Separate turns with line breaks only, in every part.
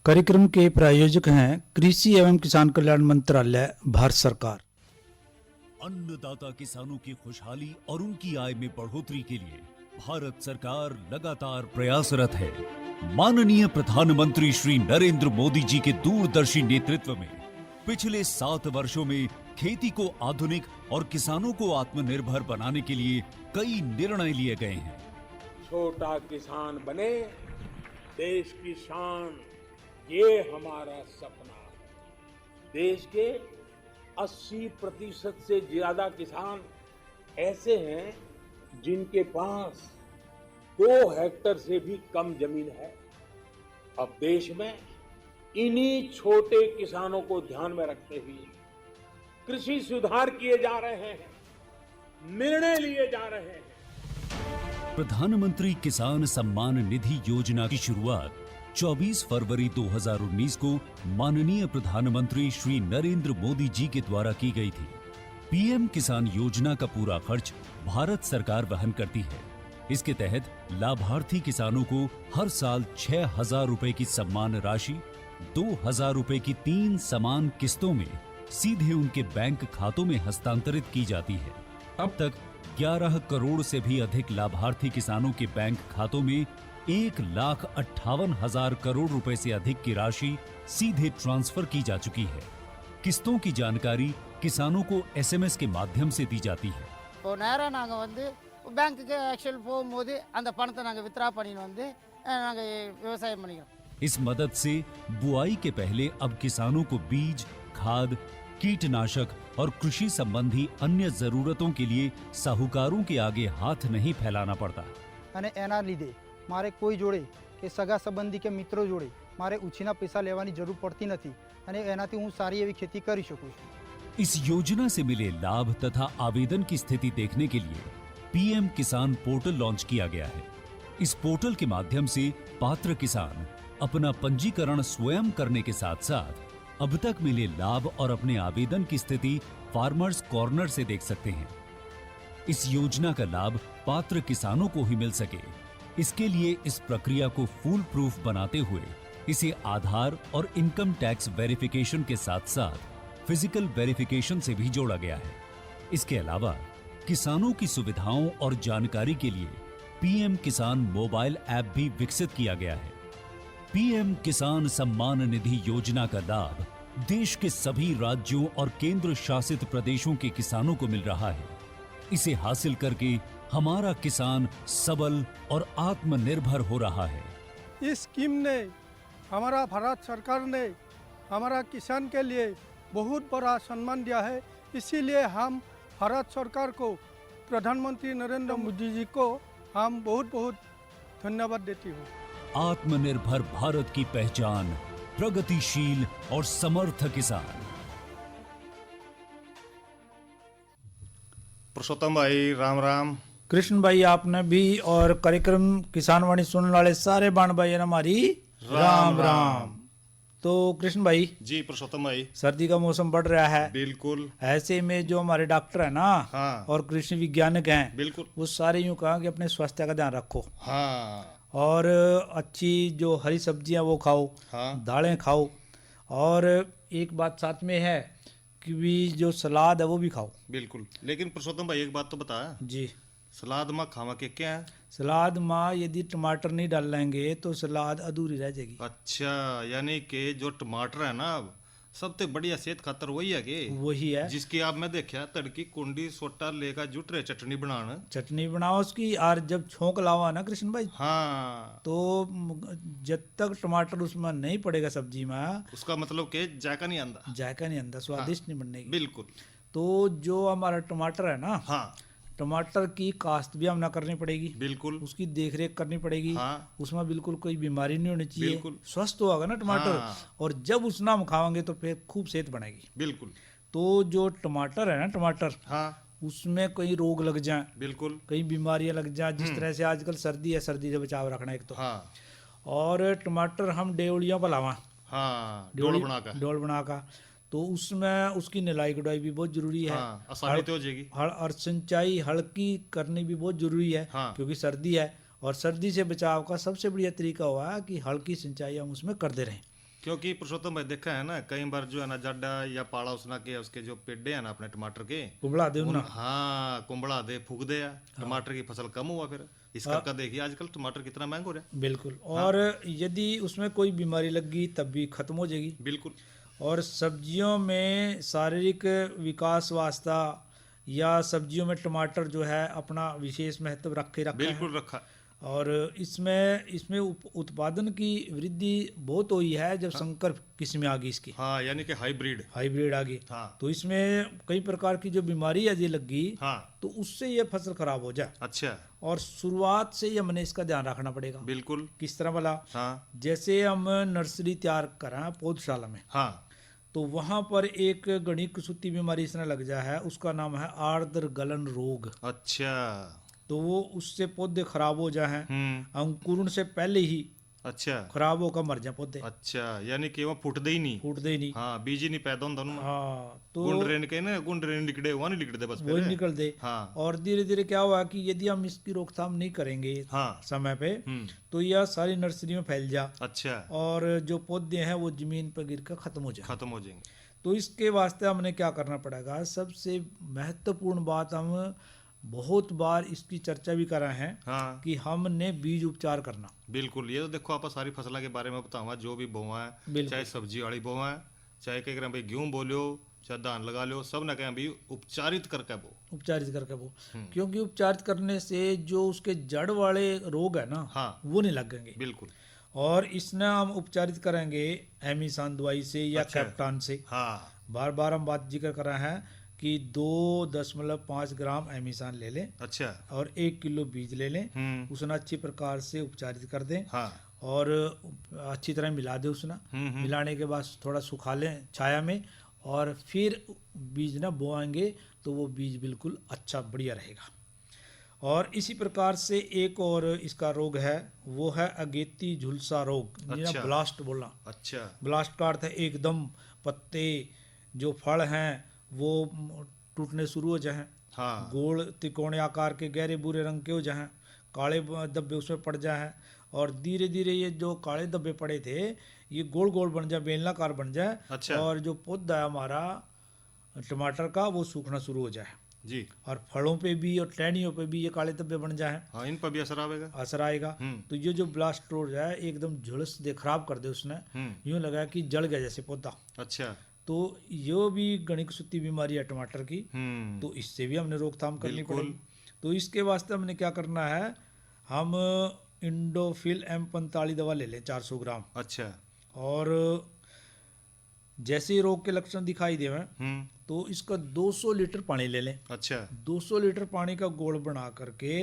कार्यक्रम के प्रायोजक हैं कृषि एवं किसान कल्याण मंत्रालय, भारत सरकार।
अन्नदाता किसानों की खुशहाली और उनकी आय में बढ़ोतरी के लिए भारत सरकार लगातार प्रयासरत है। माननीय प्रधानमंत्री श्री नरेंद्र मोदी जी के दूरदर्शी नेतृत्व में पिछले 7 वर्षों में खेती को आधुनिक और किसानों को आत्मनिर्भर बनाने के लिए कई निर्णय लिए गए हैं।
छोटा किसान बने देश की शान, ये हमारा सपना है। देश के 80% से ज्यादा किसान ऐसे हैं जिनके पास 2 हेक्टेयर से भी कम जमीन है। अब देश में इन्हीं छोटे किसानों को ध्यान में रखते हुए कृषि सुधार किए जा रहे हैं, निर्णय लिए जा रहे हैं।
प्रधानमंत्री किसान सम्मान निधि योजना की शुरुआत 24 फरवरी 2019 को माननीय प्रधानमंत्री श्री नरेंद्र मोदी जी के द्वारा की गई थी। पीएम किसान योजना का पूरा खर्च भारत सरकार वहन करती है। इसके तहत लाभार्थी किसानों को हर साल 6,000 रुपए की सम्मान राशि 2,000 रुपए की 3 समान किस्तों में सीधे उनके बैंक खातों में हस्तांतरित की जाती है। अब तक 11 करोड़ से भी अधिक लाभार्थी किसानों के बैंक खातों में 1,58,000 करोड़ रुपए से अधिक की राशि सीधे ट्रांसफर की जा चुकी है। किस्तों की जानकारी किसानों को एसएमएस के माध्यम से दी जाती है।
இப்போ நேரா நாங்க வந்து பேங்க்குக்கு ஆக்சுவல் போகும்போது அந்த பணத்தை நாங்க வித்ரா பண்ணிட்டு வந்து நாங்க விவசாயம் பண்ணிக்கிறோம்।
इस मदद से बुआई के पहले अब किसानों को बीज, खाद, कीटनाशक और कृषि संबंधी अन्य जरूरतों के लिए साहूकारों के आगे हाथ नहीं फैलाना पड़ता।
અને એના લીધે મારે કોઈ જોડે કે સગા સંબંધી કે મિત્રો જોડે મારે ઉછીના પૈસા લેવાની જરૂર પડતી નથી અને એનાથી હું સારી એવી खेती કરી શકું છું।
इस योजना से मिले लाभ तथा आवेदन की स्थिति देखने के लिए पीएम किसान पोर्टल लॉन्च किया गया है। इस पोर्टल के माध्यम से पात्र किसान अपना पंजीकरण स्वयं करने के साथ साथ अब तक मिले लाभ और अपने आवेदन की स्थिति फार्मर्स कॉर्नर से देख सकते हैं। इस योजना का लाभ पात्र किसानों को ही मिल सके, इसके लिए इस प्रक्रिया को फूल प्रूफ बनाते हुए इसे आधार और इनकम टैक्स वेरिफिकेशन के साथ साथ फिजिकल वेरिफिकेशन से भी जोड़ा गया है। इसके अलावा किसानों की सुविधाओं और जानकारी के लिए पीएम किसान मोबाइल ऐप भी विकसित किया गया है। पीएम किसान सम्मान निधि योजना का लाभ देश के सभी राज्यों और केंद्र शासित प्रदेशों के किसानों को मिल रहा है। इसे हासिल करके हमारा किसान सबल और आत्मनिर्भर हो रहा है।
इस स्कीम ने हमारा भारत सरकार ने हमारा किसान के लिए बहुत बड़ा सम्मान दिया है। इसीलिए हम भारत सरकार को, प्रधानमंत्री नरेंद्र मोदी जी को हम बहुत बहुत धन्यवाद देती हूँ।
आत्मनिर्भर भारत की पहचान प्रगतिशील और समर्थ किसान।
पुरुषोत्तम भाई राम राम।
कृष्ण भाई आपने भी और कार्यक्रम किसान वाणी सुनने वाले सारे बाण भाई हमारी राम राम। तो कृष्ण भाई
जी, पुरुषोत्तम भाई,
सर्दी का मौसम बढ़ रहा है,
बिल्कुल
ऐसे में जो हमारे डॉक्टर है ना,
हाँ,
और कृषि वैज्ञानिक हैं,
बिल्कुल
वो सारे यूं कहा कि अपने स्वास्थ्य का ध्यान रखो,
हाँ,
और अच्छी जो हरी सब्जियां वो खाओ,
हाँ,
दालें खाओ, और एक बात साथ में है कि भी जो सलाद है वो भी खाओ।
बिल्कुल। लेकिन पुरुषोत्तम भाई एक बात तो बता
जी,
सलाद में खावा के क्या है?
सलाद में यदि टमाटर नहीं डाल लेंगे तो सलाद अधूरी रह जाएगी।
अच्छा, यानी कि जो टमाटर है ना, सबसे बढ़िया सेहत खातर वही है कि
वही है
जिसकी आप मैं देखा तड़की कुंडी सोटा लेकर जुट रहे चटनी बनाना,
चटनी बनाओ उसकी, और जब छोंक लावा ना कृष्ण भाई,
हाँ,
तो जब तक टमाटर उसमें नहीं पड़ेगा सब्जी में,
उसका मतलब कि जायका नहीं आंदा,
जायका नहीं आंदा, स्वादिष्ट नहीं बनने की।
बिल्कुल।
तो जो हमारा टमाटर है ना,
हाँ,
टमाटर की काश्त भी हमने करनी पड़ेगी,
बिल्कुल,
उसकी देखरेख करनी पड़ेगी,
हाँ,
उसमें बिल्कुल कोई बीमारी नहीं होनी चाहिए,
बिल्कुल,
स्वस्थ होगा ना टमाटर,
हाँ,
और जब उसना हम खाएंगे तो फिर खूब सेहत बनेगी।
बिल्कुल।
तो जो टमाटर है ना, टमाटर,
हाँ,
उसमें कई रोग लग जाए,
बिल्कुल,
कई बीमारियां लग जाए, जिस तरह से आजकल सर्दी है, सर्दी से बचाव रखना एक तो,
हाँ,
और टमाटर हम डेवड़ियों पर लावा,
हाँ, डोल बनाकर,
तो उसमें उसकी निलाई गुड़ाई भी बहुत जरूरी है,
हाँ, आसानी तो हो जाएगी,
और सिंचाई हल्की करनी भी बहुत जरूरी है,
हाँ,
क्योंकि सर्दी है, और सर्दी से बचाव का सबसे बढ़िया तरीका हुआ है कि हल्की सिंचाई हम उसमें करते रहें।
क्योंकि पुरुषोत्तम भाई देखा है ना, कई बार जो है ना जाडा या पाला उसना के उसके जो पेड़े है ना अपने टमाटर के
कुबड़ा दे उन्ना।
हाँ कुंबड़ा दे फूक दे टमाटर की फसल कम हुआ फिर इस करके देखिए आजकल टमाटर कितना महंगा हो रहा है।
बिल्कुल। और यदि उसमें कोई बीमारी लग गई तब भी खत्म हो जाएगी।
बिल्कुल।
और सब्जियों में शारीरिक विकास वास्ता या सब्जियों में टमाटर जो है अपना विशेष महत्व रखा
बिल्कुल रखा।
और इसमें उत्पादन की वृद्धि बहुत हुई है जब संकर किस्में आ गई इसकी।
हाँ यानी कि हाइब्रिड
आ गई।
हाँ।
तो इसमें कई प्रकार की जो बीमारी यदि लग गई
हाँ।
तो उससे ये फसल खराब हो जाए।
अच्छा।
और शुरुआत से ही हमने इसका ध्यान रखना पड़ेगा।
बिल्कुल।
किस तरह वाला?
हाँ।
जैसे हम नर्सरी तैयार करें पौधशाला में,
हाँ,
तो वहां पर एक गणिक सूती बीमारी इसने लग जा है, उसका नाम है आर्द्र गलन रोग।
अच्छा।
तो वो उससे पौधे खराब हो जाए, अंकुरण से पहले ही
अच्छा
खराब होकर मर जाए पौधे।
अच्छा यानी कि वो फूटते ही नहीं। हाँ बीज ही नहीं पैदा होता उनमें।
हाँ तो
गुंड रेन निकले हुआ नहीं निकलते बस
वही निकल दे।
हाँ।
और धीरे धीरे क्या हुआ कि यदि हम इसकी रोकथाम नहीं करेंगे
हाँ।
समय पे तो यह सारी नर्सरी में फैल जा।
अच्छा।
और जो पौधे हैं वो जमीन पर गिर कर खत्म हो
जाएंगे।
तो इसके वास्ते हमने क्या करना पड़ेगा? सबसे महत्वपूर्ण बात, हम बहुत बार इसकी चर्चा भी कर रहे हैं।
हाँ।
कि हमने बीज उपचार करना।
बिल्कुल। ये तो देखो आप सारी फसलों के बारे में बताऊंगा, जो भी बोवा है, चाहे सब्जी वाली बोवा है, चाहे कह भाई गेहूं बोलो, चाहे धान लगा लो, सब ना कहें भाई उपचारित करके बो। क्योंकि उपचारित करने से जो उसके जड़ वाले रोग है ना, हाँ। वो नहीं लगेंगे। बिल्कुल।
और इसने हम उपचारित करेंगे एमिसान दवाई से या कैप्टान से।
हाँ।
बार बार हम बात जिक्र कर रहे हैं कि 2.5 ग्राम एमिसान ले लें।
अच्छा।
और 1 किलो बीज ले लें, उसने अच्छी प्रकार से उपचारित कर दें।
हाँ।
और अच्छी तरह मिला दें उसने। मिलाने के बाद थोड़ा सुखा लें छाया में, और फिर बीज ना बोएंगे तो वो बीज बिल्कुल अच्छा बढ़िया रहेगा। और इसी प्रकार से एक और इसका रोग है, वो है अगेती झुलसा रोग।
अच्छा।
ब्लास्ट बोलना।
अच्छा।
ब्लास्ट का अर्थ है एकदम पत्ते जो फल हैं वो टूटने शुरू हो जाएं।
हाँ।
गोल त्रिकोण आकार के गहरे भूरे रंग के हो जाएं, काले धब्बे उसमें पड़ जाएं, और धीरे धीरे ये जो काले धब्बे पड़े थे ये गोल गोल बन जाए, बेलनाकार बन जाए।
अच्छा।
और जो पौधा है हमारा टमाटर का वो सूखना शुरू हो जाए
जी। और
फलों पे भी और टहनियों पे भी ये काले धब्बे बन जाए।
हाँ, इन पर भी असर आएगा।
तो ये जो ब्लास्ट रोग है एकदम झुलस दे, खराब कर दे उसने, यूं लगा कि जल गया जैसे पौधा।
अच्छा।
तो ये भी गणिक सूती बीमारी है टमाटर की। तो इससे भी हमने रोकथाम करनी पड़ेगी। तो इसके वास्ते हमने क्या करना है, हम इंडोफिल M45 दवा ले लें 400 ग्राम।
अच्छा।
और जैसे ही रोग के लक्षण दिखाई देवे तो इसका 200 लीटर पानी ले लें।
अच्छा।
200 लीटर पानी का घोल बना करके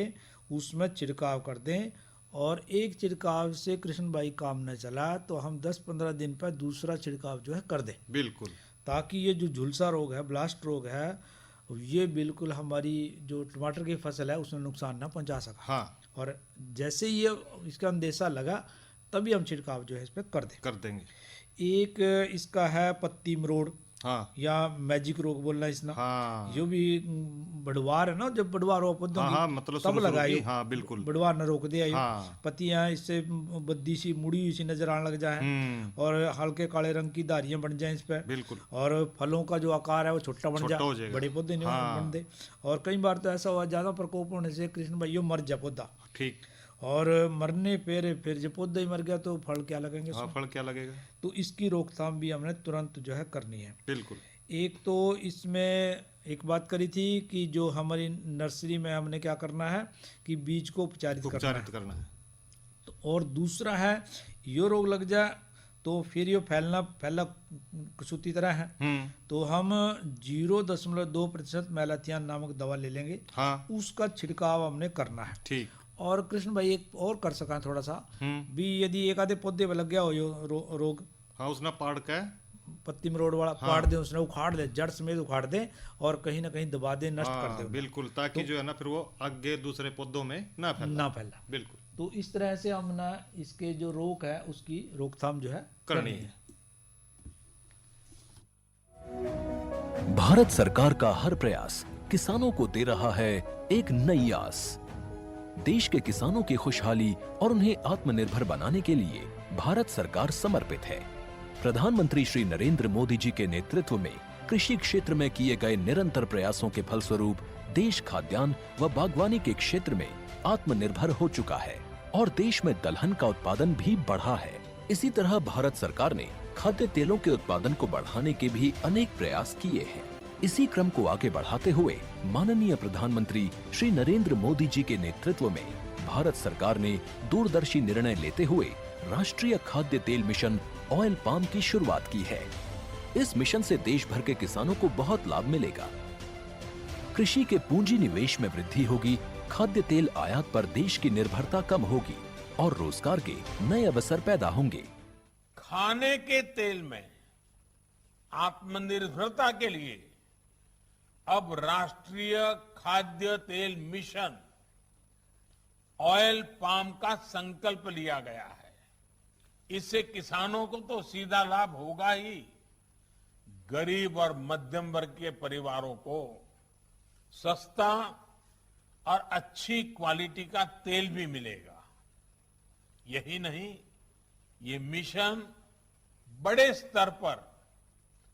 उसमें छिड़काव कर दें। और एक छिड़काव से कृष्ण भाई काम न चला तो हम 10-15 दिन पर दूसरा छिड़काव जो है कर दें।
बिल्कुल।
ताकि ये जो झुलसा रोग है, ब्लास्ट रोग है, ये बिल्कुल हमारी जो टमाटर की फसल है उसमें नुकसान ना पहुंचा सका।
हाँ।
और जैसे ही ये इसका अंदेशा लगा तभी हम छिड़काव जो है इस पर कर देंगे। एक इसका है पत्ती मरोड़। हाँ। या मैजिक रोग बोलना इसना। हाँ। जो भी बढ़वार है ना, जब बढ़वार हो पौधों की, हाँ, मतलब तब लगाई। हाँ, बिल्कुल। बढ़वार न रोक दे। हाँ। पत्तियां इससे बद्दी सी मुड़ी हुई सी नजर आने लग जाए और हल्के काले रंग की धारियां बन जाए इस पे। बिल्कुल। और फलों का जो आकार है वो छोटा बन जाए, बड़े पौधे नहीं बन दे। और कई बार तो ऐसा हुआ ज्यादा प्रकोप होने से कृष्ण भाई मर जाए पौधा। ठीक। और मरने फिर जब पौधा ही मर गया तो फल क्या लगेंगे?
हाँ, फल क्या लगेगा?
तो इसकी रोकथाम भी हमने तुरंत जो है करनी है।
बिल्कुल।
एक तो इसमें एक बात करी थी कि जो हमारी नर्सरी में हमने क्या करना है कि बीज को उपचारित करना है। तो और दूसरा है ये रोग लग जाए तो फिर ये फैला कसूती तरह है। तो हम 0.2% मैलाथियान नामक दवा ले लेंगे। हाँ। उसका छिड़काव हमने करना है। ठीक। और कृष्ण भाई एक और कर सका थोड़ा सा भी, यदि एक आधे पौधे में लग गया हो रोग, हाँ, उसने पाड़ के पत्ती मरोड़ वाला, हाँ, पाड़ दे, उसने उखाड़ दे, जड़ समेत उखाड़ दे और कहीं ना कहीं दबा दे, नष्ट कर दे। बिल्कुल। ताकि जो है ना फिर वो आगे दूसरे पौधों में ना फैला। बिल्कुल। तो इस तरह से हम ना इसके जो रोग है उसकी रोकथाम जो है करनी है।
भारत सरकार का हर प्रयास किसानों को दे रहा है एक नई आस। देश के किसानों की खुशहाली और उन्हें आत्मनिर्भर बनाने के लिए भारत सरकार समर्पित है। प्रधानमंत्री श्री नरेंद्र मोदी जी के नेतृत्व में कृषि क्षेत्र में किए गए निरंतर प्रयासों के फलस्वरूप देश खाद्यान्न व बागवानी के क्षेत्र में आत्मनिर्भर हो चुका है और देश में दलहन का उत्पादन भी बढ़ा है। इसी तरह भारत सरकार ने खाद्य तेलों के उत्पादन को बढ़ाने के भी अनेक प्रयास किए हैं। इसी क्रम को आगे बढ़ाते हुए माननीय प्रधानमंत्री श्री नरेंद्र मोदी जी के नेतृत्व में भारत सरकार ने दूरदर्शी निर्णय लेते हुए राष्ट्रीय खाद्य तेल मिशन ऑयल पाम की शुरुआत की है। इस मिशन से देश भर के किसानों को बहुत लाभ मिलेगा। कृषि के पूंजी निवेश में वृद्धि होगी, खाद्य तेल आयात पर देश की निर्भरता कम होगी और रोजगार के नए अवसर पैदा होंगे।
खाने के तेल में आत्मनिर्भरता के लिए अब राष्ट्रीय खाद्य तेल मिशन ऑयल पाम का संकल्प लिया गया है। इससे किसानों को तो सीधा लाभ होगा ही, गरीब और मध्यम वर्ग के परिवारों को सस्ता और अच्छी क्वालिटी का तेल भी मिलेगा। यही नहीं, ये मिशन बड़े स्तर पर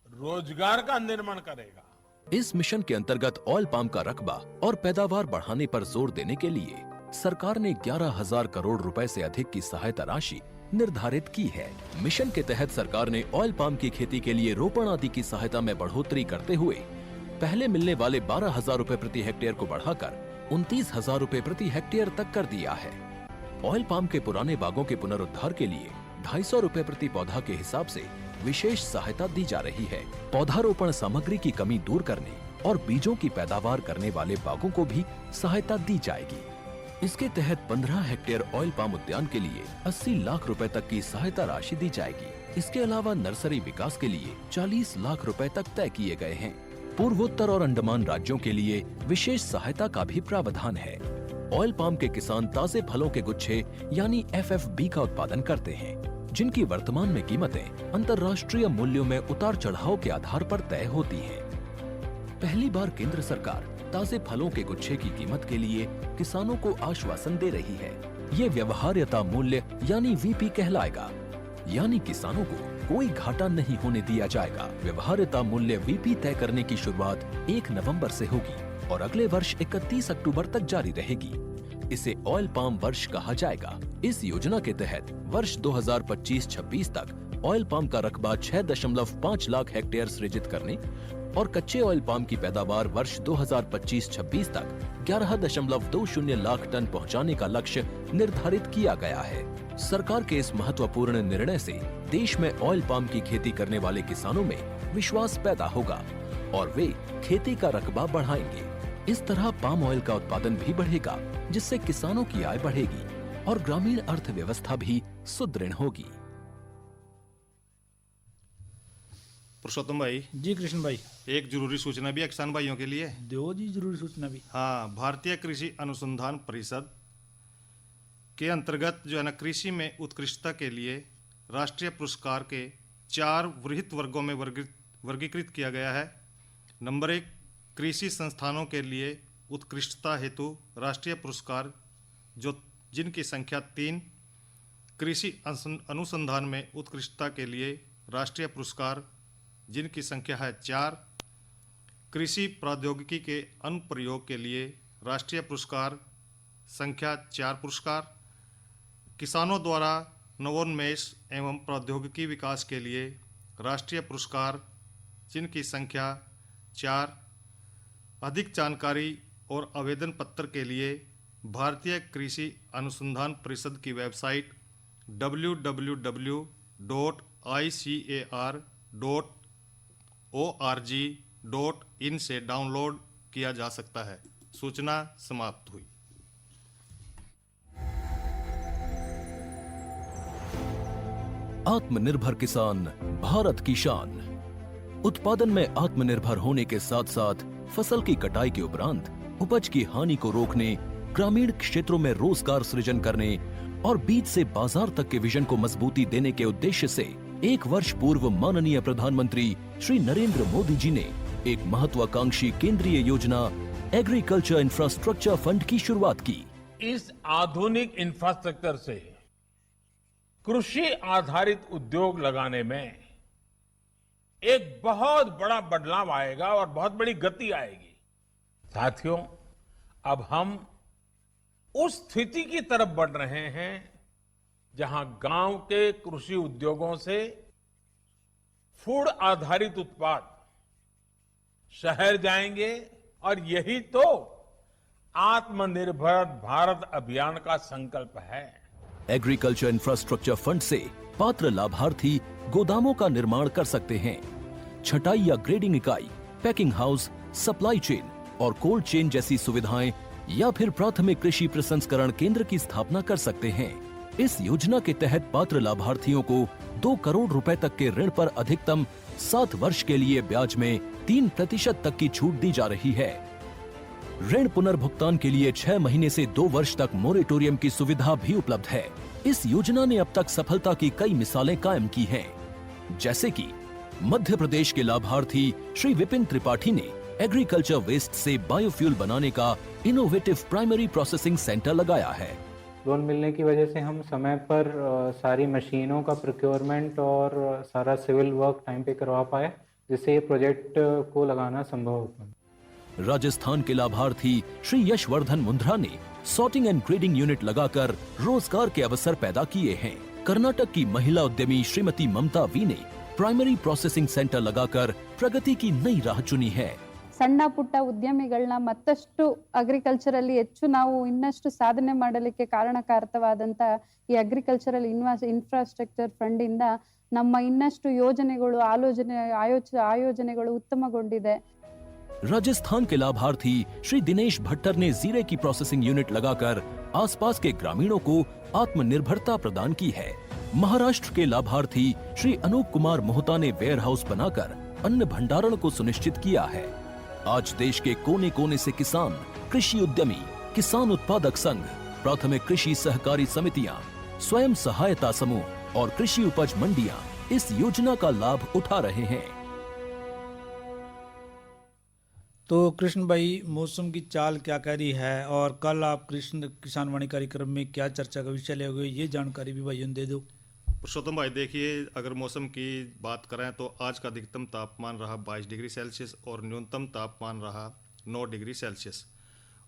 रोजगार का निर्माण करेगा।
इस मिशन के अंतर्गत ऑयल पाम का रकबा और पैदावार बढ़ाने पर जोर देने के लिए सरकार ने 11,000 करोड़ रुपए से अधिक की सहायता राशि निर्धारित की है। मिशन के तहत सरकार ने ऑयल पाम की खेती के लिए रोपण आदि की सहायता में बढ़ोतरी करते हुए पहले मिलने वाले 12,000 रुपए प्रति हेक्टेयर को बढ़ाकर 29,000 रुपए प्रति हेक्टेयर तक कर दिया है। ऑयल पाम के पुराने बागों के पुनरुद्धार के लिए 250 रुपए प्रति पौधा के हिसाब से विशेष सहायता दी जा रही है। पौधारोपण सामग्री की कमी दूर करने और बीजों की पैदावार करने वाले बागों को भी सहायता दी जाएगी। इसके तहत 15 हेक्टेयर ऑयल पाम उद्यान के लिए 80 लाख रुपए तक की सहायता राशि दी जाएगी। इसके अलावा नर्सरी विकास के लिए 40 लाख रुपए तक तय किए गए हैं। पूर्वोत्तर और अंडमान राज्यों के लिए विशेष सहायता का भी प्रावधान है। ऑयल पाम के किसान ताजे फलों के गुच्छे यानी FFB का उत्पादन करते हैं, जिनकी वर्तमान में कीमतें अंतर्राष्ट्रीय मूल्यों में उतार चढ़ाव के आधार पर तय होती हैं। पहली बार केंद्र सरकार ताजे फलों के गुच्छे की कीमत के लिए किसानों को आश्वासन दे रही है। ये व्यवहार्यता मूल्य यानी VP कहलाएगा, यानी किसानों को कोई घाटा नहीं होने दिया जाएगा। व्यवहार्यता मूल्य VP तय करने की शुरुआत 1 नवंबर से होगी और अगले वर्ष 31 अक्टूबर तक जारी रहेगी। इसे ऑयल पाम वर्ष कहा जाएगा। इस योजना के तहत वर्ष 2025-26 तक ऑयल पाम का रकबा 6.5 लाख हेक्टेयर सृजित करने और कच्चे ऑयल पाम की पैदावार वर्ष 2025-26 तक 11.20 लाख टन पहुंचाने का लक्ष्य निर्धारित किया गया है। सरकार के इस महत्वपूर्ण निर्णय से देश में ऑयल पाम की खेती करने वाले किसानों में विश्वास पैदा होगा और वे खेती का रकबा बढ़ाएंगे। इस तरह पाम ऑयल का उत्पादन भी बढ़ेगा, जिससे किसानों की आय बढ़ेगी और ग्रामीण अर्थव्यवस्था भी सुदृढ़ होगी।
पुरुषोत्तम भाई
जी कृष्ण भाई,
एक जरूरी सूचना भी है किसान भाइयों के लिए।
दो जी जरूरी सूचना भी।
हाँ, भारतीय कृषि अनुसंधान परिषद के अंतर्गत जो है ना, कृषि में उत्कृष्टता के लिए राष्ट्रीय पुरस्कार के 4 वृहत वर्गों में वर्गीकृत किया गया है। नंबर 1, कृषि संस्थानों के लिए उत्कृष्टता हेतु राष्ट्रीय पुरस्कार जिनकी संख्या 3, कृषि अनुसंधान में उत्कृष्टता के लिए राष्ट्रीय पुरस्कार जिनकी संख्या है 4, कृषि प्रौद्योगिकी के अनुप्रयोग के लिए राष्ट्रीय पुरस्कार संख्या 4 पुरस्कार, किसानों द्वारा नवोन्मेष एवं प्रौद्योगिकी विकास के लिए राष्ट्रीय पुरस्कार जिनकी संख्या 4, अधिक जानकारी और आवेदन पत्र के लिए भारतीय कृषि अनुसंधान परिषद की वेबसाइट www.icar.org.in से डाउनलोड किया जा सकता है। सूचना समाप्त हुई।
आत्मनिर्भर किसान भारत की शान। उत्पादन में आत्मनिर्भर होने के साथ साथ फसल की कटाई के उपरांत उपज की हानि को रोकने, ग्रामीण क्षेत्रों में रोजगार सृजन करने और बीज से बाजार तक के विजन को मजबूती देने के उद्देश्य से 1 वर्ष पूर्व माननीय प्रधानमंत्री श्री नरेंद्र मोदी जी ने एक महत्वाकांक्षी केंद्रीय योजना एग्रीकल्चर इंफ्रास्ट्रक्चर फंड की शुरुआत की।
इस आधुनिक इंफ्रास्ट्रक्चर से कृषि आधारित उद्योग लगाने में एक बहुत बड़ा बदलाव आएगा और बहुत बड़ी गति आएगी। साथियों, अब हम उस स्थिति की तरफ बढ़ रहे हैं जहां गांव के कृषि उद्योगों से फूड आधारित उत्पाद शहर जाएंगे और यही तो आत्मनिर्भर भारत अभियान का संकल्प है।
एग्रीकल्चर इंफ्रास्ट्रक्चर फंड से पात्र लाभार्थी गोदामों का निर्माण कर सकते हैं, छटाई या ग्रेडिंग इकाई, पैकिंग हाउस, सप्लाई चेन और कोल्ड चेन जैसी सुविधाएं या फिर प्राथमिक कृषि प्रसंस्करण केंद्र की स्थापना कर सकते हैं। इस योजना के तहत पात्र लाभार्थियों को 2 करोड़ रुपए तक के ऋण पर अधिकतम 7 वर्ष के लिए ब्याज में 3% तक की छूट दी जा रही है। ऋण पुनर्भुगतान के लिए 6 महीने से 2 वर्ष तक मोरेटोरियम की सुविधा भी उपलब्ध है। इस योजना ने अब तक सफलता की कई मिसालें कायम की हैं, जैसे कि मध्य प्रदेश के लाभार्थी श्री विपिन त्रिपाठी ने एग्रीकल्चर वेस्ट से बायोफ्यूल बनाने का इनोवेटिव प्राइमरी प्रोसेसिंग सेंटर लगाया है।
लोन मिलने की वजह से हम समय पर सारी मशीनों का प्रोक्योरमेंट और सारा सिविल वर्क टाइम पे करवा पाए, जिससे ये प्रोजेक्ट को लगाना संभव हो पाया।
राजस्थान के लाभार्थी श्री यशवर्धन मुंद्रा ने सॉर्टिंग एंड ग्रेडिंग यूनिट लगाकर रोजगार के अवसर पैदा किए हैं। कर्नाटक की महिला उद्यमी श्रीमती ममता वी ने प्राइमरी प्रोसेसिंग सेंटर लगाकर प्रगति की नई राह चुनी है।
ಸಣ್ಣ ಪುಟ್ಟ ಉದ್ಯಮಿಗಳನ್ನ ಮತ್ತಷ್ಟು ಅಗ್ರಿಕಲ್ಚರಲ್ಲಿ ಹೆಚ್ಚು ನಾವು ಇನ್ನಷ್ಟು ಸಾಧನೆ ಮಾಡಲಿಕ್ಕೆ ಕಾರಣಕಾರಕವಾದಂತ ಈ ಅಗ್ರಿಕಲ್ಚರಲ್ ಇನ್ಫ್ರಾಸ್ಟ್ರಕ್ಚರ್ ಫಂಡ್ ಇಂದ ನಮ್ಮ ಇನ್ನಷ್ಟು ಯೋಜನೆಗಳು ಆಯೋಜನೆಗಳು ಉತ್ತಮಗೊಂಡಿದೆ।
राजस्थान के लाभार्थी श्री दिनेश भट्टर ने जीरे की प्रोसेसिंग यूनिट लगाकर आसपास के ग्रामीणों को आत्मनिर्भरता प्रदान की है। महाराष्ट्र के लाभार्थी श्री अनूप कुमार मोहता ने वेयर हाउस बनाकर अन्न भंडारण को सुनिश्चित किया है। आज देश के कोने कोने से किसान, कृषि उद्यमी, किसान उत्पादक संघ, प्राथमिक कृषि सहकारी समितियां, स्वयं सहायता समूह और कृषि उपज मंडियां इस योजना का लाभ उठा रहे हैं।
तो कृष्ण भाई, मौसम की चाल क्या कह रही है और कल आप कृष्ण किसान वाणी कार्यक्रम में क्या चर्चा का विषय ले गए, ये जानकारी भी भाइयों दे दो।
पुरुषोत्तम भाई, देखिए, अगर मौसम की बात करें तो आज का अधिकतम तापमान रहा 22 डिग्री सेल्सियस और न्यूनतम तापमान रहा 9 डिग्री सेल्सियस।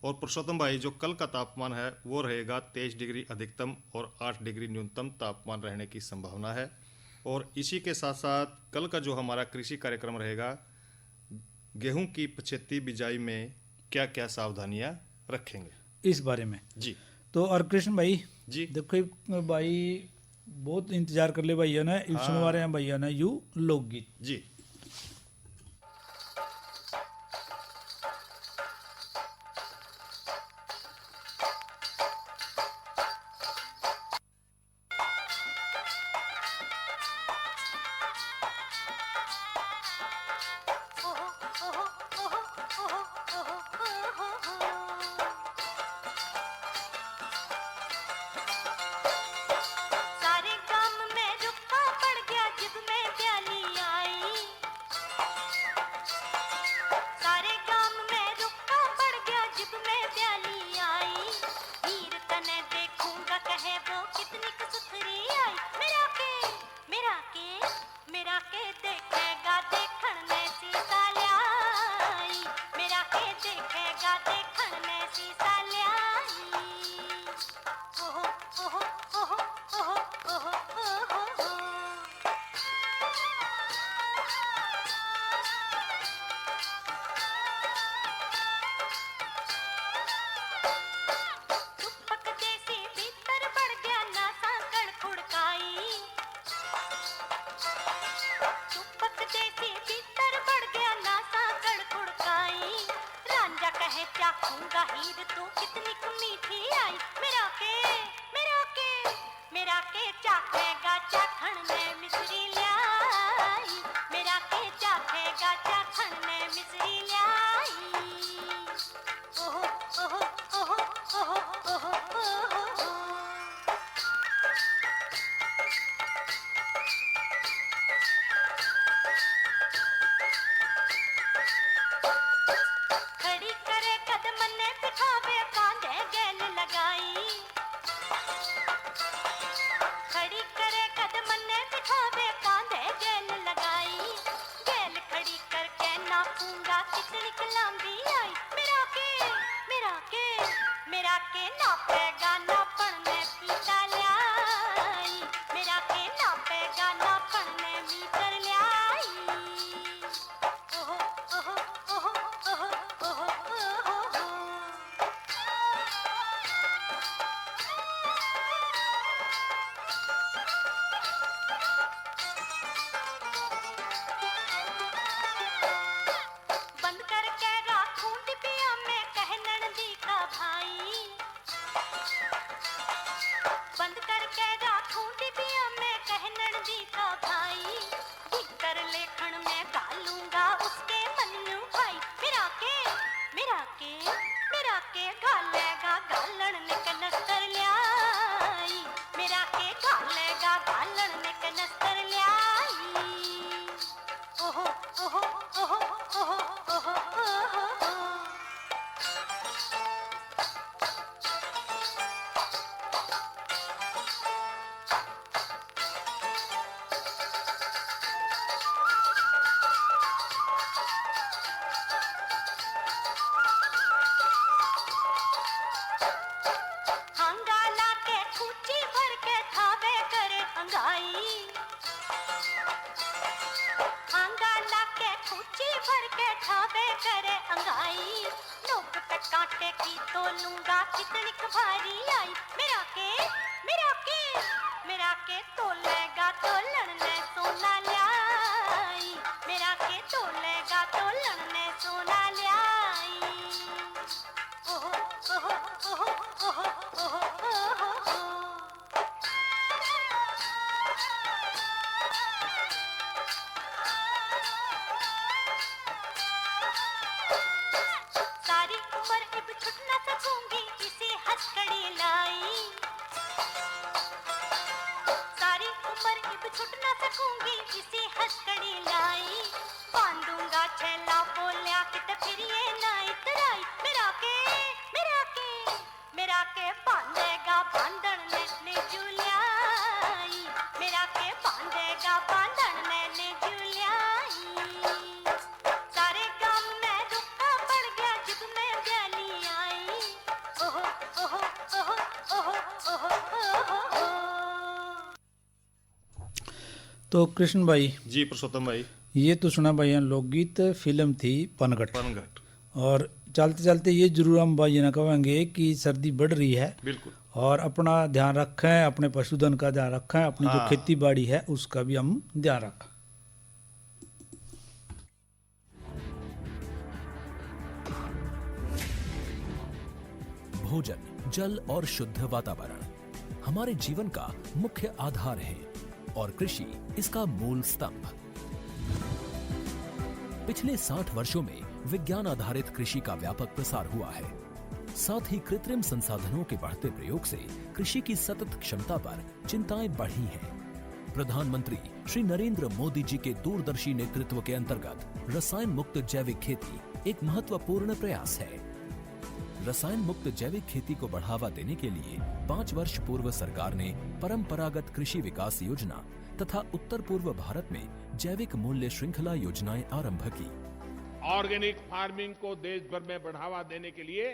और पुरुषोत्तम भाई, जो कल का तापमान है वो रहेगा 23 डिग्री अधिकतम और 8 डिग्री न्यूनतम तापमान रहने की संभावना है। और इसी के साथ साथ कल का जो हमारा कृषि कार्यक्रम रहेगा, गेहूं की पछेती बिजाई में क्या क्या सावधानियां रखेंगे
इस बारे में
जी।
तो और कृष्ण भाई
जी,
देखो भाई, बहुत इंतजार कर ले भैया ने, सुनवा रहे हैं भैया ने यू लोकगीत
जी।
राखूंगा कितनी कलांबी आई मेरा के नापेगा नापण में पीता ल्याई मेरा के नापेगा नापण में मीटर ल्याई ओहो ओहो ओहो ओहो ओहो ओहो बंद करके राखूं डिबिया में कह ननदी का भाई बंद करके राखूं डिबिया में कह ननदी का भाई भीतर लेखन में डालूंगा उसके मन्नू भाई मेरा के घालेगा गालन ने कनस्तर ल्याई मेरा के घालेगा गालन ने कनस्तर ल्याई ओहो ओहो ओहो ओहो ओहो ओहो हंगाला के खूची भर के खावे करे अंगाई हंगाला के खूची भर के खावे करे अंगाई नोक पे कांटे की तो लूंगा कितनी भारी आई मेरा के तोलेगा तो लड़ने सोना ल्याई मेरा के तोलेगा तो लड़ने सोना ल्याई ओहो ओहो ओहो ओहो ओहो ओहो सारी उम्र इब छुट न सकूंगी इसी हथकड़ी लाई सारी उम्र इब छुट न सकूंगी इसी हथकड़ी लाई बांधूंगा छेला बोलिया कित फिर ये ना इतराई मेरा के बांधेगा बांधन ने जुलियाई मेरा के बांधेगा बांधन ने जुलियाई सारे काम में रुका पड़ गया जब मैं ब्याली आई ओहो ओहो ओहो ओहो ओहो ओहो
तो कृष्ण भाई
जी पुरुषोत्तम भाई,
ये तो सुना भाई लोकगीत, फिल्म थी पनघट। और चलते चलते ये जरूर हम भाई ना कहेंगे कि सर्दी बढ़ रही है,
बिल्कुल,
और अपना ध्यान रखें, अपने पशुधन का ध्यान रखें, अपनी जो खेती बाड़ी है उसका भी हम ध्यान रखें।
भोजन, जल और शुद्ध वातावरण हमारे जीवन का मुख्य आधार है और कृषि इसका मूल स्तंभ। पिछले 60 वर्षों में विज्ञान आधारित कृषि का व्यापक प्रसार हुआ है। साथ ही कृत्रिम संसाधनों के बढ़ते प्रयोग से कृषि की सतत क्षमता पर चिंताएं बढ़ी हैं। प्रधानमंत्री श्री नरेंद्र मोदी जी के दूरदर्शी नेतृत्व के अंतर्गत रसायन मुक्त जैविक खेती एक महत्वपूर्ण प्रयास है। रसायन मुक्त जैविक खेती को बढ़ावा देने के लिए 5 वर्ष पूर्व सरकार ने परंपरागत कृषि विकास योजना तथा उत्तर पूर्व भारत में जैविक मूल्य श्रृंखला योजनाएं आरंभ की।
ऑर्गेनिक फार्मिंग को देश भर में बढ़ावा देने के लिए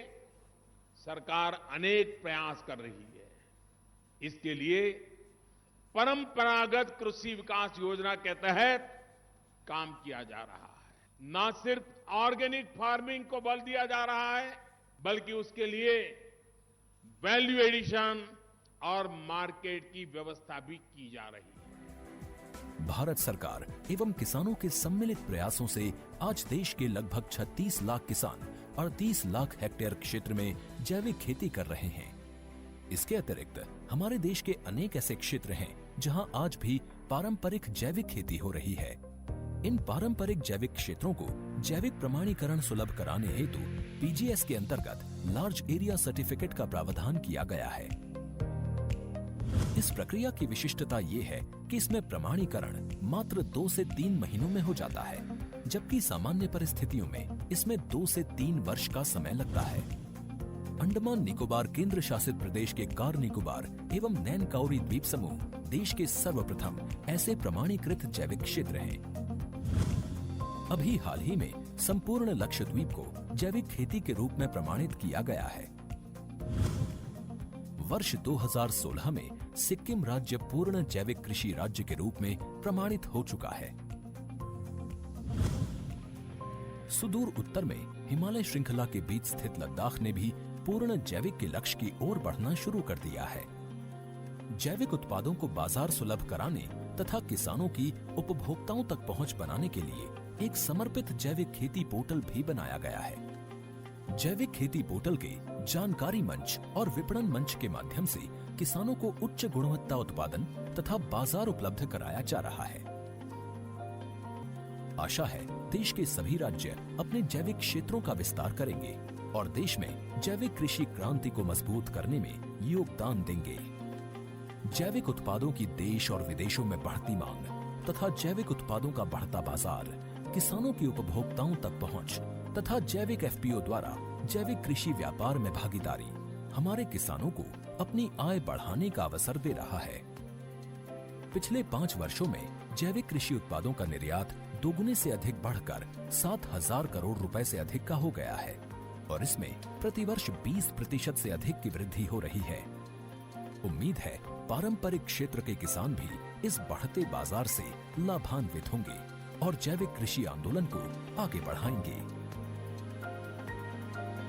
सरकार अनेक प्रयास कर रही है। इसके लिए परंपरागत कृषि विकास योजना के तहत काम किया जा रहा है। न सिर्फ ऑर्गेनिक फार्मिंग को बल दिया जा रहा है, बल्कि उसके लिए वैल्यू एडिशन और मार्केट की व्यवस्था भी की जा रही है।
भारत सरकार एवं किसानों के सम्मिलित प्रयासों से आज देश के लगभग 36 लाख किसान 38 लाख हेक्टेयर क्षेत्र में जैविक खेती कर रहे हैं। इसके अतिरिक्त हमारे देश के अनेक ऐसे क्षेत्र हैं जहां आज भी पारंपरिक जैविक खेती हो रही है। इन पारंपरिक जैविक क्षेत्रों को जैविक प्रमाणीकरण सुलभ कराने हेतु पीजीएस के अंतर्गत लार्ज एरिया सर्टिफिकेट का प्रावधान किया गया है। इस प्रक्रिया की विशिष्टता ये है कि इसमें प्रमाणीकरण मात्र 2 से 3 महीनों में हो जाता है, जबकि सामान्य परिस्थितियों में इसमें 2 से 3 वर्ष का समय लगता है। अंडमान निकोबार केंद्र शासित प्रदेश के कार निकोबार एवं नैन काउरी द्वीप समूह देश के सर्वप्रथम ऐसे प्रमाणीकृत जैविक क्षेत्र हैं। अभी हाल ही में संपूर्ण लक्षद्वीप को जैविक खेती के रूप में प्रमाणित किया गया है। वर्ष 2016 में सिक्किम राज्य पूर्ण जैविक कृषि राज्य के रूप में प्रमाणित हो चुका है। सुदूर उत्तर में हिमालय श्रृंखला के बीच स्थित लद्दाख ने भी पूर्ण जैविक के लक्ष्य की ओर बढ़ना शुरू कर दिया है। जैविक उत्पादों को बाजार सुलभ कराने तथा किसानों की उपभोक्ताओं तक पहुंच बनाने के लिए एक समर्पित जैविक खेती पोर्टल भी बनाया गया है। जैविक खेती पोर्टल के जानकारी मंच और विपणन मंच के माध्यम से किसानों को उच्च गुणवत्ता उत्पादन तथा बाजार उपलब्ध कराया जा रहा है। आशा है देश के सभी राज्य अपने जैविक क्षेत्रों का विस्तार करेंगे और देश में जैविक कृषि क्रांति को मजबूत करने में योगदान देंगे। जैविक उत्पादों की देश और विदेशों में बढ़ती मांग तथा जैविक उत्पादों का बढ़ता बाजार, किसानों की उपभोक्ताओं तक पहुंच तथा जैविक एफपीओ द्वारा जैविक कृषि व्यापार में भागीदारी हमारे किसानों को अपनी आय बढ़ाने का अवसर दे रहा है। पिछले 5 वर्षों में जैविक कृषि उत्पादों का निर्यात दोगुने से अधिक बढ़कर 7,000 करोड़ रुपए से अधिक का हो गया है और इसमें प्रतिवर्ष 20% से अधिक की वृद्धि हो रही है। उम्मीद है पारंपरिक क्षेत्र के किसान भी इस बढ़ते बाजार से लाभान्वित होंगे और जैविक कृषि आंदोलन को आगे बढ़ाएंगे।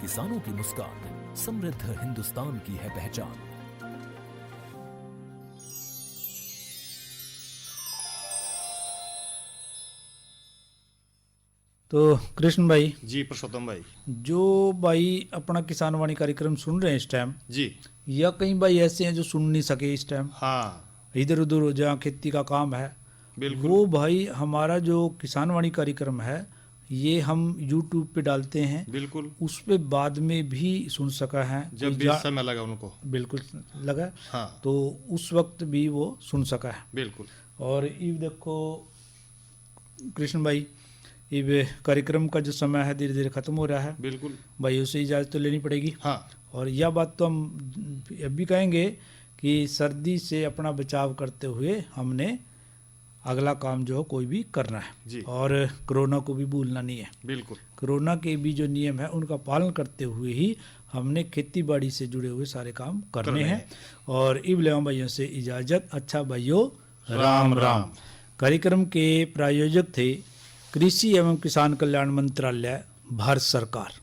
किसानों की मुस्कान समृद्ध हिंदुस्तान की है पहचान।
तो कृष्ण भाई
जी, पुरुषोत्तम भाई,
जो भाई अपना किसान वाणी कार्यक्रम सुन रहे हैं इस टाइम
जी,
या कई भाई ऐसे हैं जो सुन नहीं सके इस टाइम,
हाँ,
इधर उधर जहाँ खेती का काम है,
बिल्कुल,
वो भाई हमारा जो किसान वाणी कार्यक्रम है ये हम YouTube पे डालते हैं,
बिल्कुल,
उस पे बाद में भी सुन सका है
जब भी समय लगा उनको,
बिल्कुल लगा,
हाँ,
तो उस वक्त भी वो सुन सका है,
बिल्कुल।
और ये देखो कृष्ण भाई, ये कार्यक्रम का जो समय है धीरे धीरे खत्म हो रहा है,
बिल्कुल
भाई, उसे इजाज़त तो लेनी पड़ेगी,
हाँ,
और यह बात तो हम अभी कहेंगे कि सर्दी से अपना बचाव करते हुए हमने अगला काम जो कोई भी करना है
जी,
और कोरोना को भी भूलना नहीं है,
बिल्कुल,
कोरोना के भी जो नियम है उनका पालन करते हुए ही हमने खेती बाड़ी से जुड़े हुए सारे काम करने हैं। और इब्लेम भाइयों से इजाज़त। अच्छा भाइयों, राम राम। कार्यक्रम के प्रायोजक थे कृषि एवं किसान कल्याण मंत्रालय, भारत सरकार।